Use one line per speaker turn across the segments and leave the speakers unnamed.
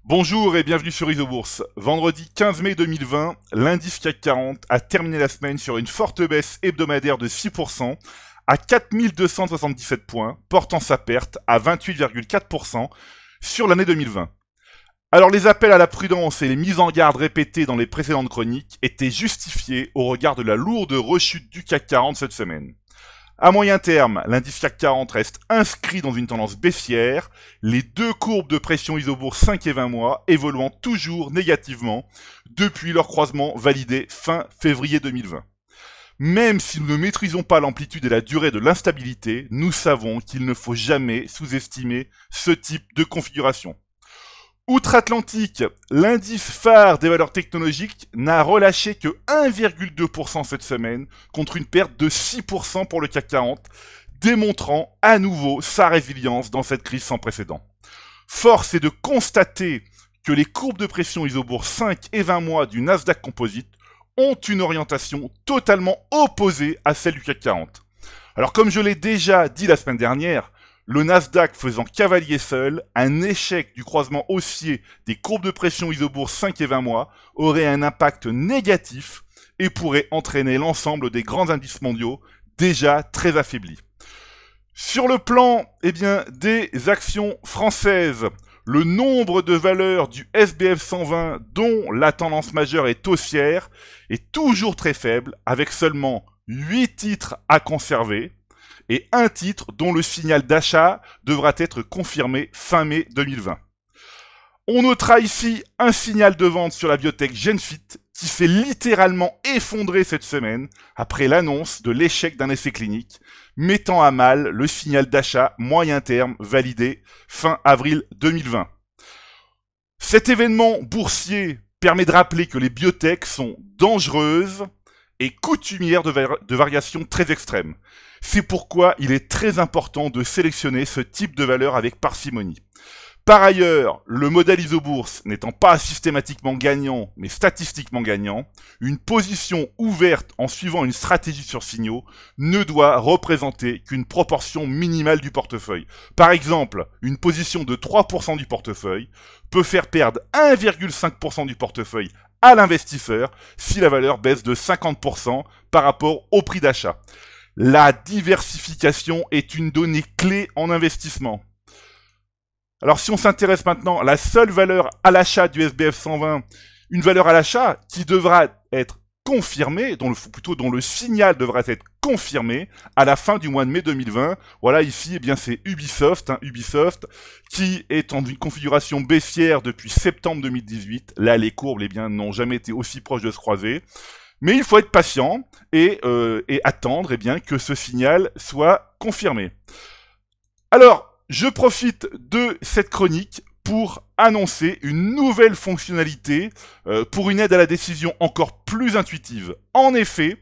Bonjour et bienvenue sur Isobourse. Vendredi 15 mai 2020, l'indice CAC 40 a terminé la semaine sur une forte baisse hebdomadaire de 6% à 4277 points, portant sa perte à 28,4% sur l'année 2020. Alors les appels à la prudence et les mises en garde répétées dans les précédentes chroniques étaient justifiés au regard de la lourde rechute du CAC 40 cette semaine. À moyen terme, l'indice CAC 40 reste inscrit dans une tendance baissière, les deux courbes de pression Isobourse 5 et 20 mois évoluant toujours négativement depuis leur croisement validé fin février 2020. Même si nous ne maîtrisons pas l'amplitude et la durée de l'instabilité, nous savons qu'il ne faut jamais sous-estimer ce type de configuration. Outre-Atlantique, l'indice phare des valeurs technologiques n'a relâché que 1,2% cette semaine, contre une perte de 6% pour le CAC 40, démontrant à nouveau sa résilience dans cette crise sans précédent. Force est de constater que les courbes de pression Isobourse 5 et 20 mois du Nasdaq Composite ont une orientation totalement opposée à celle du CAC 40. Alors comme je l'ai déjà dit la semaine dernière, le Nasdaq faisant cavalier seul, un échec du croisement haussier des courbes de pression Isobourse 5 et 20 mois aurait un impact négatif et pourrait entraîner l'ensemble des grands indices mondiaux déjà très affaiblis. Sur le plan des actions françaises, le nombre de valeurs du SBF 120 dont la tendance majeure est haussière est toujours très faible, avec seulement 8 titres à conserver, et un titre dont le signal d'achat devra être confirmé fin mai 2020. On notera ici un signal de vente sur la biotech Genfit qui s'est littéralement effondré cette semaine après l'annonce de l'échec d'un essai clinique, mettant à mal le signal d'achat moyen terme validé fin avril 2020. Cet événement boursier permet de rappeler que les biotech sont dangereuses et coutumières de variations très extrêmes. C'est pourquoi il est très important de sélectionner ce type de valeur avec parcimonie. Par ailleurs, le modèle Isobourse n'étant pas systématiquement gagnant, mais statistiquement gagnant, une position ouverte en suivant une stratégie sur signaux ne doit représenter qu'une proportion minimale du portefeuille. Par exemple, une position de 3% du portefeuille peut faire perdre 1,5% du portefeuille à l'investisseur si la valeur baisse de 50% par rapport au prix d'achat. La diversification est une donnée clé en investissement. Alors si on s'intéresse maintenant à la seule valeur à l'achat du SBF 120, une valeur à l'achat qui devra être confirmée, dont le signal devra être confirmé à la fin du mois de mai 2020. Voilà ici, c'est Ubisoft, Ubisoft, qui est en une configuration baissière depuis septembre 2018. Là, les courbes, n'ont jamais été aussi proches de se croiser. Mais il faut être patient et attendre que ce signal soit confirmé. Alors, je profite de cette chronique pour annoncer une nouvelle fonctionnalité pour une aide à la décision encore plus intuitive. En effet,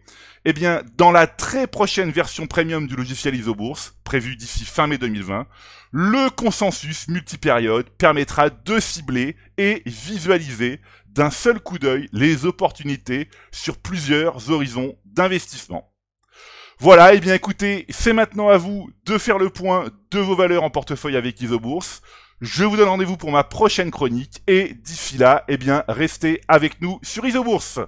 dans la très prochaine version premium du logiciel Isobourse, prévue d'ici fin mai 2020, le consensus multipériode permettra de cibler et visualiser d'un seul coup d'œil les opportunités sur plusieurs horizons d'investissement. Voilà, écoutez, c'est maintenant à vous de faire le point de vos valeurs en portefeuille avec Isobourse. Je vous donne rendez-vous pour ma prochaine chronique et d'ici là, restez avec nous sur Isobourse.